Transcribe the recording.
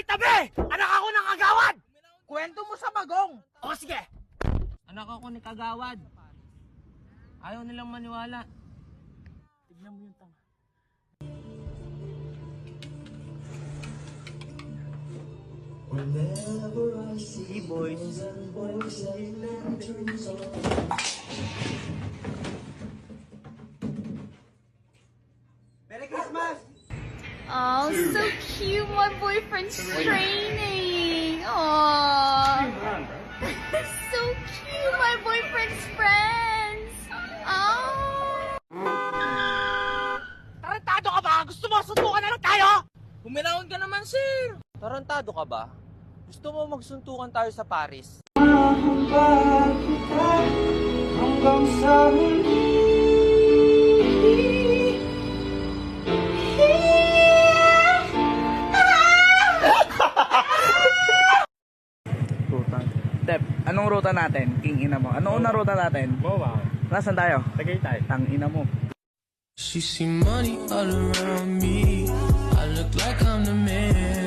tabi! Anak ako ng kagawad! Kwento mo sa Bagong. O sige! Anak ako ni Kagawad. Ayaw nilang maniwala. Tignan mo yung tanga. Hey boys. Merry Christmas! Oh, so cute. My boyfriend's training. Aww. So cute. My boyfriend's friends. Oh. Tarantado ka ba? Gusto mo suntukan na lang tayo? Puminahon ka naman, sir. Tarantado ka ba? Gusto mo magsuntukan tayo sa Paris? Hanggang sa huli. Ruta. Tep, anong ruta natin? King ina mo. Ano unang ruta natin? Wow. Nasaan tayo? Tagaytay. Tang ina mo. She see money all around me. I look like I'm the man.